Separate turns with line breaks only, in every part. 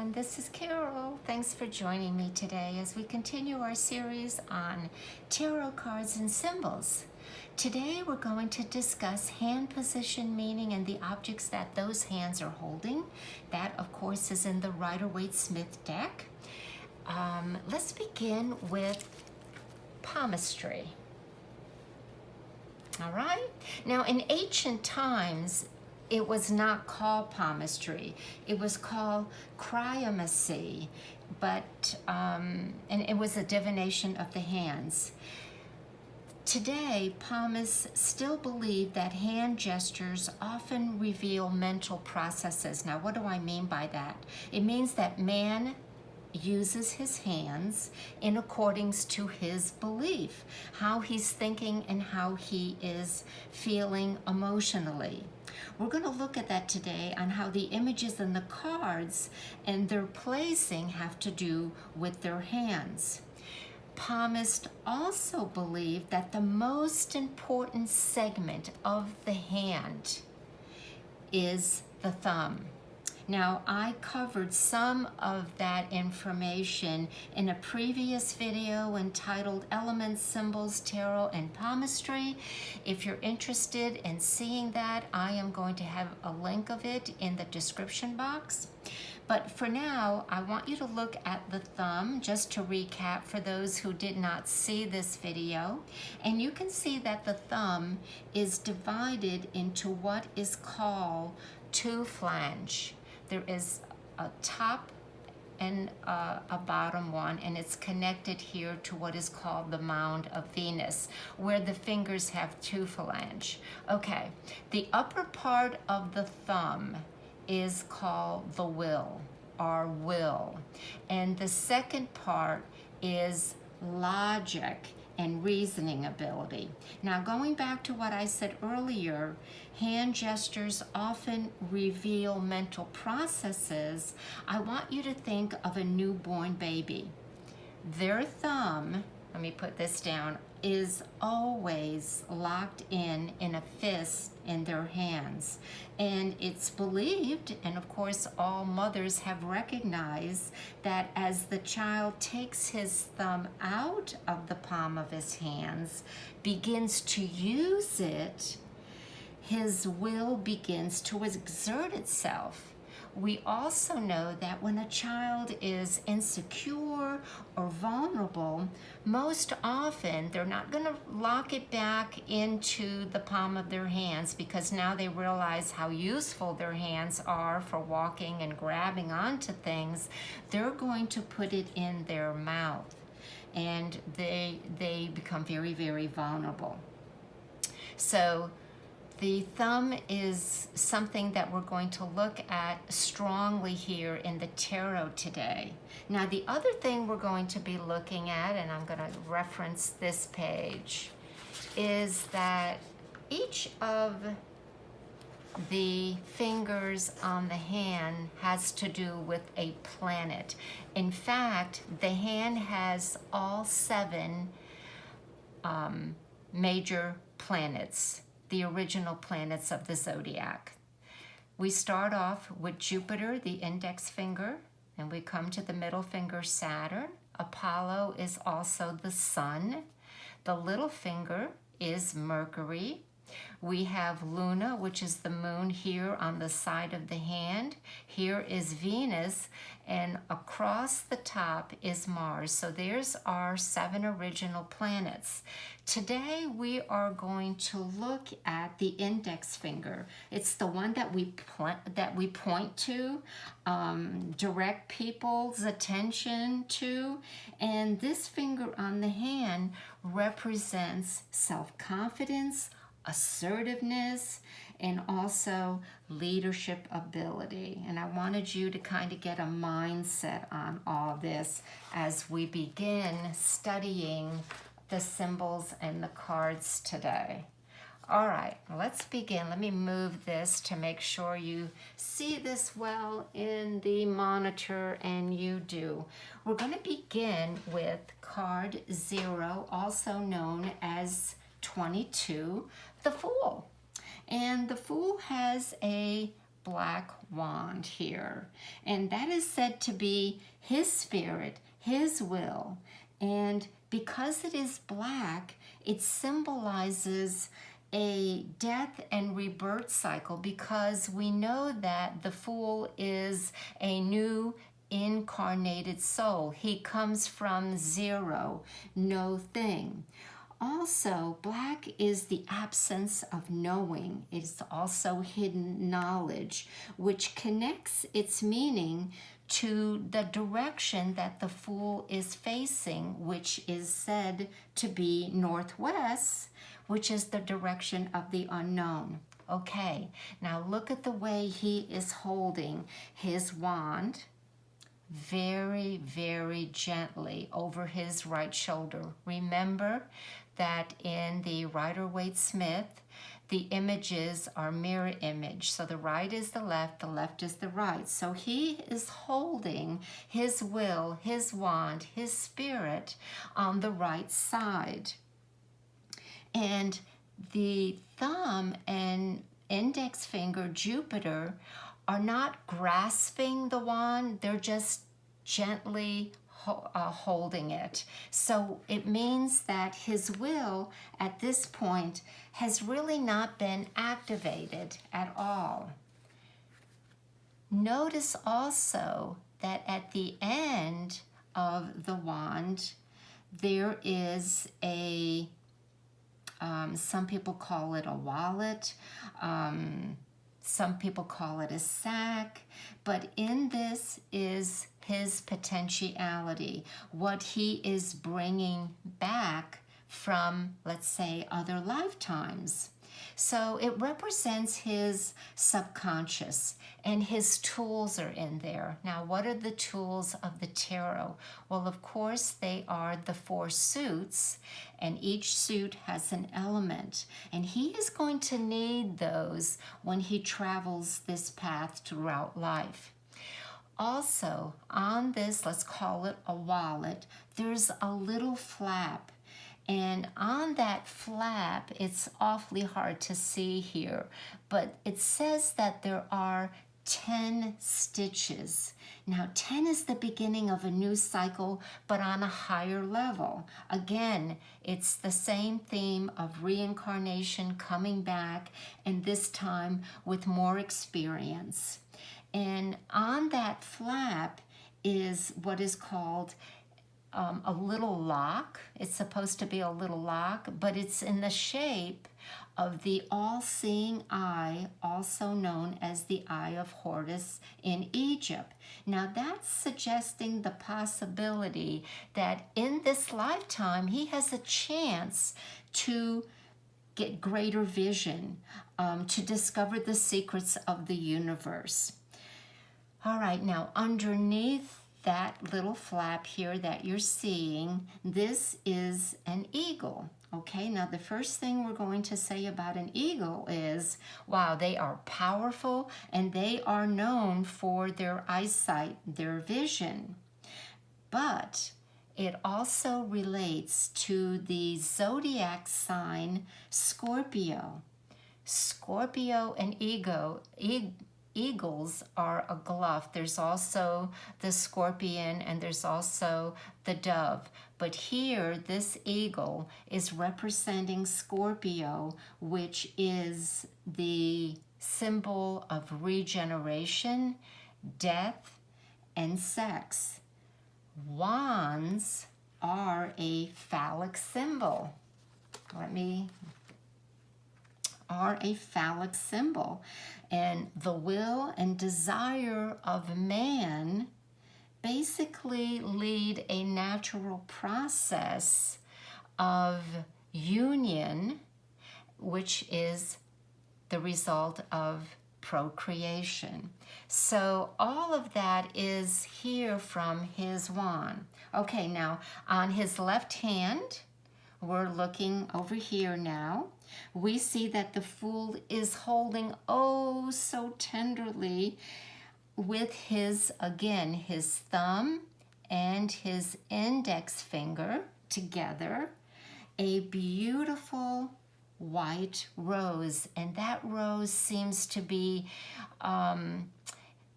everyone, this is Carol. Thanks for joining me today as we continue our series on tarot cards and symbols. Today we're going to discuss hand position meaning and the objects that those hands are holding. That, of course, is in the Rider-Waite-Smith deck. Let's begin with palmistry. All right. Now, in ancient times, it was not called palmistry. It was called cryomancy, and it was a divination of the hands. Today, palmists still believe that hand gestures often reveal mental processes. Now, what do I mean by that? It means that man uses his hands in accordance to his belief, how he's thinking and how he is feeling emotionally. We're going to look at that today on how the images in the cards and their placing have to do with their hands. Palmists also believe that the most important segment of the hand is the thumb. Now, I covered some of that information in a previous video entitled Elements, Symbols, Tarot, and Palmistry. If you're interested in seeing that, I am going to have a link of it in the description box. But for now, I want you to look at the thumb, just to recap for those who did not see this video. And you can see that the thumb is divided into what is called two flange. There is a top and a bottom one, and it's connected here to what is called the mound of Venus, where the fingers have two phalange. Okay, the upper part of the thumb is called the will, or will, and the second part is logic and reasoning ability. Now, going back to what I said earlier, hand gestures often reveal mental processes. I want you to think of a newborn baby. Their thumb, let me put this down, is always locked in a fist in their hands. And it's believed, and of course all mothers have recognized, that as the child takes his thumb out of the palm of his hands, begins to use it, his will begins to exert itself. We also know that when a child is insecure or vulnerable, most often they're not going to lock it back into the palm of their hands, because now they realize how useful their hands are for walking and grabbing onto things. They're going to put it in their mouth, and they become very, very vulnerable. So the thumb is something that we're going to look at strongly here in the tarot today. Now, the other thing we're going to be looking at, and I'm going to reference this page, is that each of the fingers on the hand has to do with a planet. In fact, the hand has all 7 major planets, the original planets of the zodiac. We start off with Jupiter, the index finger, and we come to the middle finger, Saturn. Apollo is also the sun. The little finger is Mercury. We have Luna, which is the moon, here on the side of the hand. Here is Venus, and across the top is Mars. So there's our 7 original planets. Today we are going to look at the index finger. It's the one that we point to, direct people's attention to, and this finger on the hand represents self-confidence, assertiveness, and also leadership ability. And I wanted you to kind of get a mindset on all this as we begin studying the symbols and the cards today. All right, let's begin. Let me move this to make sure you see this well in the monitor, and you do. We're going to begin with card 0, also known as 22, the Fool. And the Fool has a black wand here. And that is said to be his spirit, his will. And because it is black, it symbolizes a death and rebirth cycle, because we know that the Fool is a new incarnated soul. He comes from zero, no thing. Also, black is the absence of knowing. It's also hidden knowledge, which connects its meaning to the direction that the Fool is facing, which is said to be northwest, which is the direction of the unknown. Okay, now look at the way he is holding his wand very, very gently over his right shoulder. Remember that in the Rider-Waite-Smith, the images are mirror image. So the right is the left is the right. So he is holding his will, his wand, his spirit on the right side. And the thumb and index finger, Jupiter, are not grasping the wand, they're just gently holding it. So it means that his will at this point has really not been activated at all. Notice also that at the end of the wand, there is a, some people call it a wallet, some people call it a sack, but in this is his potentiality, what he is bringing back from, let's say, other lifetimes. So it represents his subconscious, and his tools are in there. Now, what are the tools of the tarot? Well, of course, they are the 4 suits, and each suit has an element. And he is going to need those when he travels this path throughout life. Also, on this, let's call it a wallet, there's a little flap. And on that flap, it's awfully hard to see here, but it says that there are 10 stitches. Now, 10 is the beginning of a new cycle, but on a higher level. Again, it's the same theme of reincarnation, coming back, and this time with more experience. And on that flap is what is called a little lock. It's supposed to be a little lock, but it's in the shape of the all-seeing eye, also known as the Eye of Horus in Egypt. Now that's suggesting the possibility that in this lifetime, he has a chance to get greater vision, to discover the secrets of the universe. All right, now underneath that little flap here that you're seeing, this is an eagle. Okay, now the first thing we're going to say about an eagle is, wow, they are powerful and they are known for their eyesight, their vision. But it also relates to the zodiac sign Scorpio. Scorpio and eagles are a glove. There's also the scorpion and there's also the dove. But here, this eagle is representing Scorpio, which is the symbol of regeneration, death, and sex. Wands are a phallic symbol. Are a phallic symbol. And the will and desire of man basically lead a natural process of union, which is the result of procreation. So all of that is here from his wand. Okay, now on his left hand, we're looking over here now. We see that the Fool is holding, oh, so tenderly with his, again, his thumb and his index finger together, a beautiful white rose, and that rose seems to be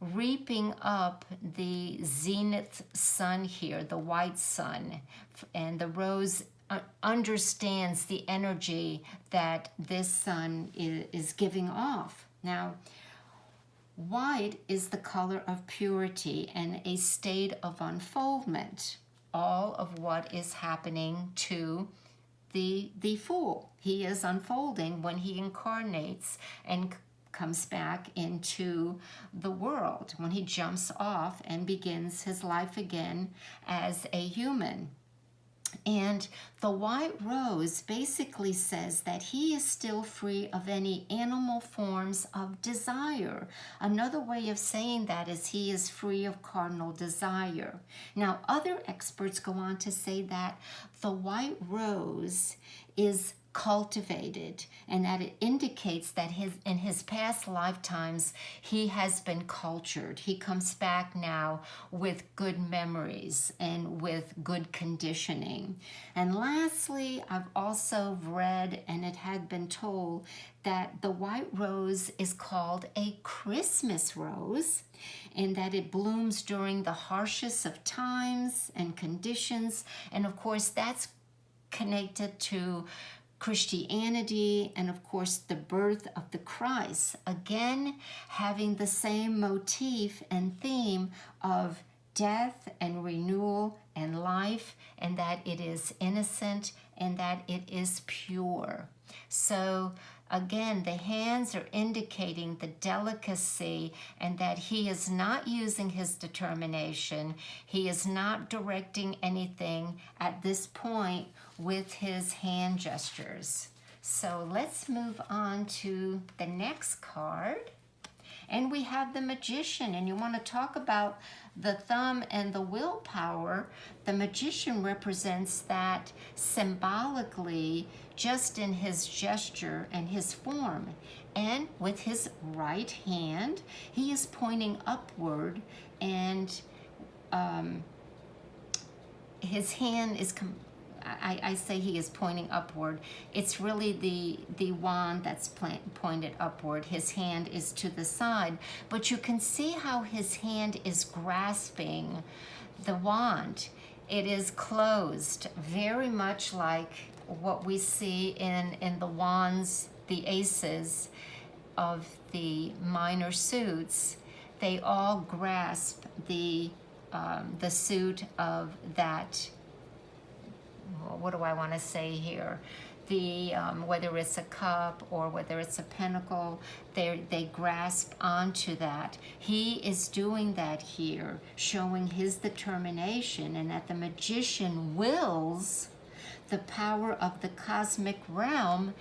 reaping up the zenith sun here, the white sun, and the rose understands the energy that this sun is giving off. Now, white is the color of purity and a state of unfoldment. All of what is happening to the fool. He is unfolding when he incarnates and comes back into the world, when he jumps off and begins his life again as a human. And the white rose basically says that he is still free of any animal forms of desire. Another way of saying that is he is free of carnal desire. Now, other experts go on to say that the white rose is cultivated, and that it indicates that in his past lifetimes he has been cultured. He comes back now with good memories and with good conditioning. And lastly, I've also read, and it had been told, that the white rose is called a Christmas rose, and that it blooms during the harshest of times and conditions. And of course, that's connected to Christianity, and of course the birth of the Christ, again having the same motif and theme of death and renewal and life, and that it is innocent and that it is pure. So again, the hands are indicating the delicacy, and that he is not using his determination. He is not directing anything at this point with his hand gestures. So let's move on to the next card. And we have the Magician, and you want to talk about the thumb and the willpower. The Magician represents that symbolically, just in his gesture and his form. And with his right hand, he is pointing upward, and his hand is I say he is pointing upward. It's really the wand that's pointed upward. His hand is to the side, but you can see how his hand is grasping the wand. It is closed, very much like what we see in the wands, the aces of the minor suits. They all grasp the suit of that. What do I want to say here? Whether it's a cup or whether it's a pentacle, they grasp onto that. He is doing that here, showing his determination, and that the Magician wills the power of the cosmic realm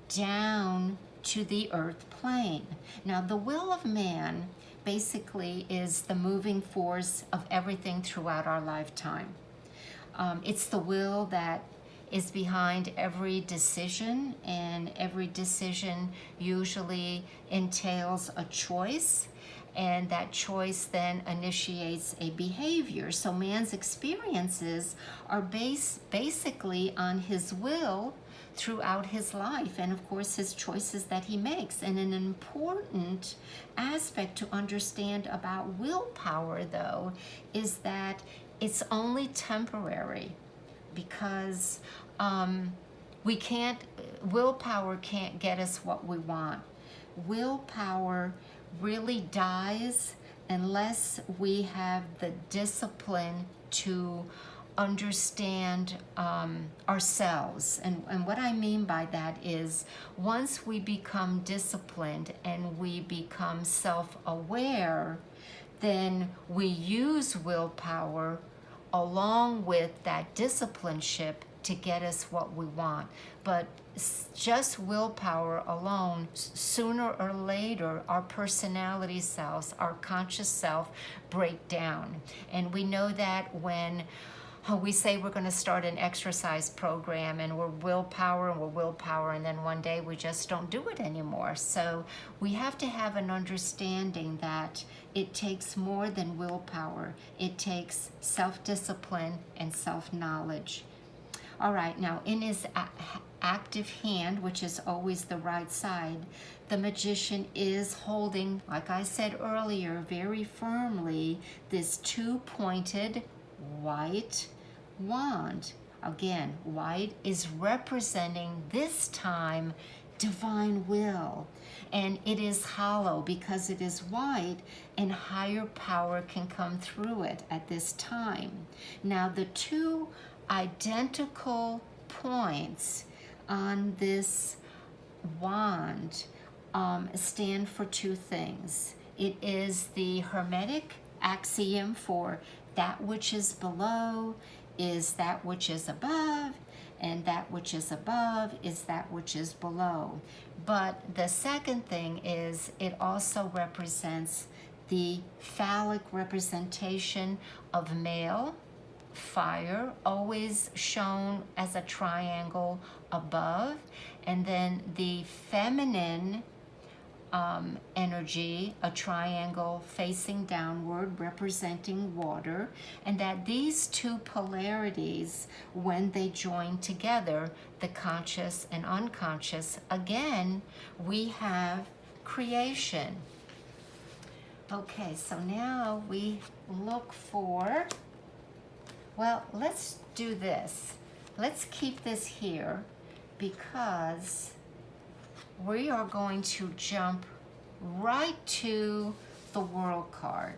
down to the earth plane. Now, the will of man basically is the moving force of everything throughout our lifetime. It's the will that is behind every decision, and every decision usually entails a choice, and that choice then initiates a behavior. So man's experiences are basically on his will throughout his life, and of course his choices that he makes. And an important aspect to understand about willpower, though, is that it's only temporary, because willpower can't get us what we want. Willpower really dies unless we have the discipline to understand ourselves. And what I mean by that is, once we become disciplined and we become self-aware, then we use willpower along with that discipleship to get us what we want. But just willpower alone, sooner or later, our personality selves, our conscious self, break down. And we know that when we say we're going to start an exercise program, and we're willpower, and then one day we just don't do it anymore. So we have to have an understanding that it takes more than willpower. It takes self-discipline and self-knowledge. All right, now in his active hand, which is always the right side, the magician is holding, like I said earlier, very firmly, this two-pointed white wand. Again, white is representing this time divine will, and it is hollow because it is white, and higher power can come through it at this time. Now the two identical points on this wand stand for two things. It is the Hermetic axiom for that which is below is that which is above, and that which is above is that which is below. But the second thing is it also represents the phallic representation of male, fire, always shown as a triangle above, and then the feminine energy, a triangle facing downward representing water, and that these two polarities, when they join together, the conscious and unconscious, again, we have creation. Okay, so now we look for, well, let's do this. Let's keep this here because we are going to jump right to the world card,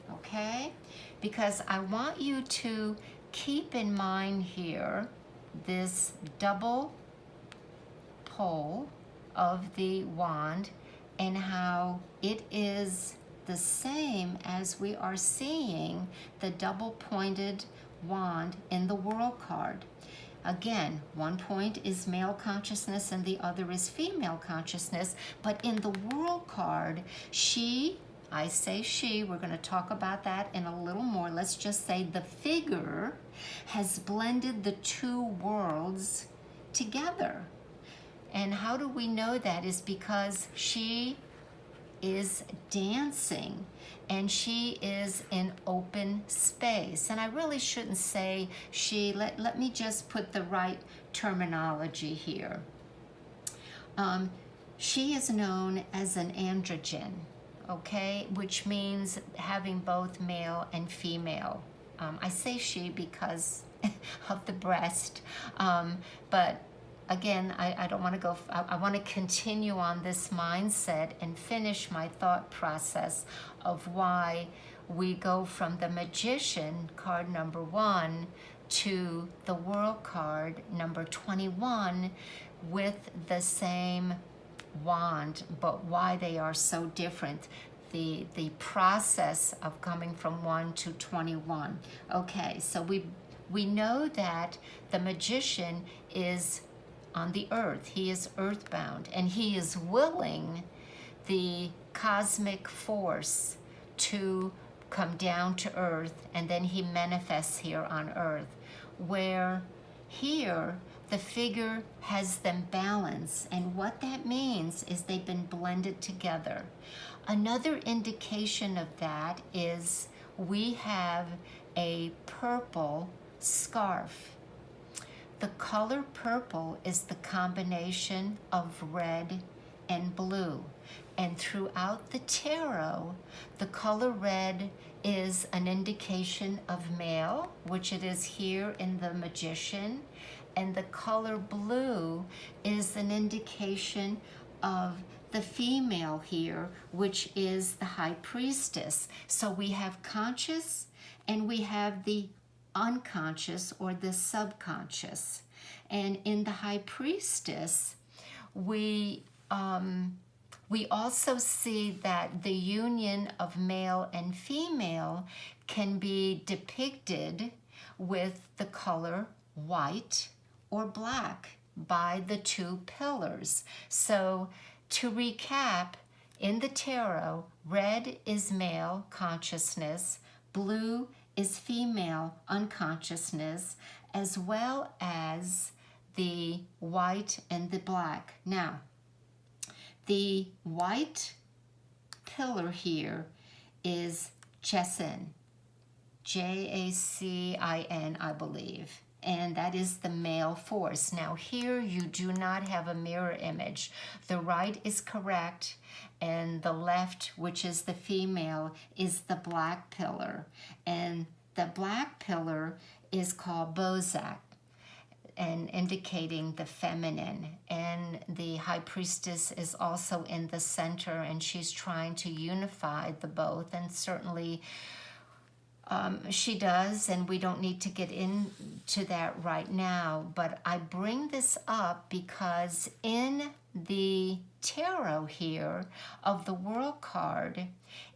okay? Because I want you to keep in mind here this double pole of the wand and how it is the same as we are seeing the double-pointed wand in the world card. Again, one point is male consciousness and the other is female consciousness, but in the world card, she, I say she, we're going to talk about that in a little more. Let's just say the figure has blended the two worlds together. And how do we know that? Is because she is dancing and she is in open space. And I really shouldn't say she, let me just put the right terminology here. She is known as an androgen, okay, which means having both male and female. I say she because of the breast, but again, I don't want to go, I want to continue on this mindset and finish my thought process of why we go from the magician, card number 1, to the world card, number 21, with the same wand, but why they are so different. The process of coming from 1 to 21. Okay, so we know that the magician is on the earth. He is earthbound, and he is willing the cosmic force to come down to earth, and then he manifests here on earth, where here the figure has them balanced, and what that means is they've been blended together. Another indication of that is we have a purple scarf. The color purple is the combination of red and blue. And throughout the tarot, the color red is an indication of male, which it is here in the magician. And the color blue is an indication of the female here, which is the high priestess. So we have conscious and we have the unconscious or the subconscious. And in the high priestess, we also see that the union of male and female can be depicted with the color white or black by the two pillars. So to recap, in the tarot, red is male consciousness, blue is female unconsciousness, as well as the white and the black. Now, the white pillar here is Jacin, Jacin, I believe. and that is the male force. Now here you do not have a mirror image. The right is correct, and the left, which is the female, is the black pillar. And the black pillar is called Bozak, and indicating the feminine. And the high priestess is also in the center, and she's trying to unify the both, and certainly she does, and we don't need to get into that right now. But I bring this up because in the tarot here of the World card,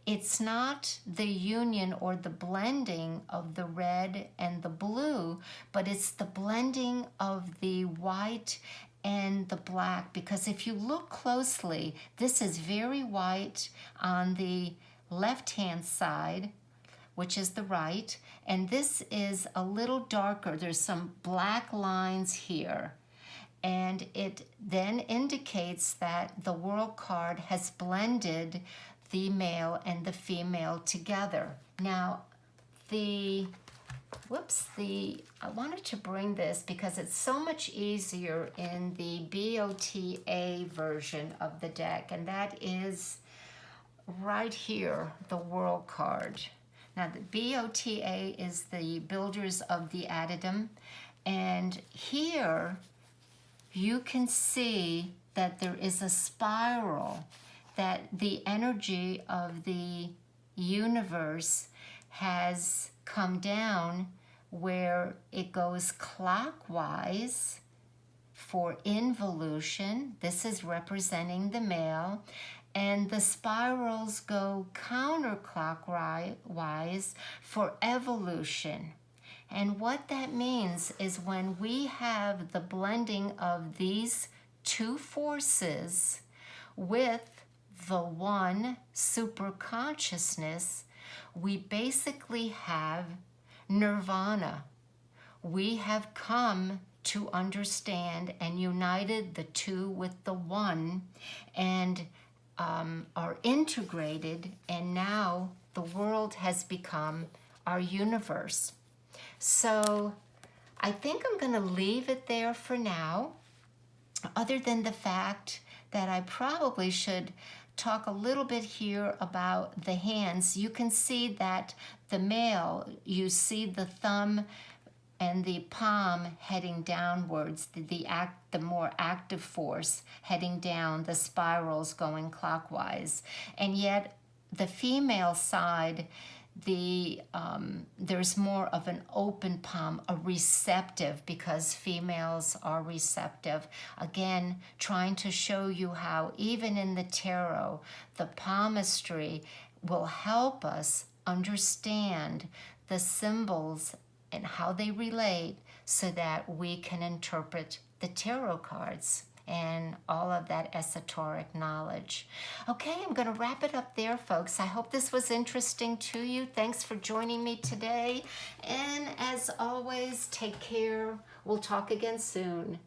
it's not the union or the blending of the red and the blue, but it's the blending of the white and the black. Because if you look closely, this is very white on the left-hand side, which is the right, and this is a little darker. There's some black lines here, and it then indicates that the World card has blended the male and the female together. Now, I wanted to bring this because it's so much easier in the BOTA version of the deck, and that is right here, the World card. Now, the BOTA is the builders of the addendum, and here you can see that there is a spiral, that the energy of the universe has come down where it goes clockwise for involution. This is representing the male. And the spirals go counterclockwise for evolution. And what that means is when we have the blending of these two forces with the one superconsciousness, we basically have nirvana. We have come to understand and united the two with the one, and are integrated, and now the world has become our universe. So I think I'm going to leave it there for now, other than the fact that I probably should talk a little bit here about the hands. You can see that the male, you see the thumb and the palm heading downwards, the more active force heading down, the spirals going clockwise. And yet the female side, there's more of an open palm, a receptive, because females are receptive. Again, trying to show you how even in the tarot, the palmistry will help us understand the symbols and how they relate so that we can interpret the tarot cards and all of that esoteric knowledge. Okay, I'm going to wrap it up there, folks. I hope this was interesting to you. Thanks for joining me today. And as always, take care. We'll talk again soon.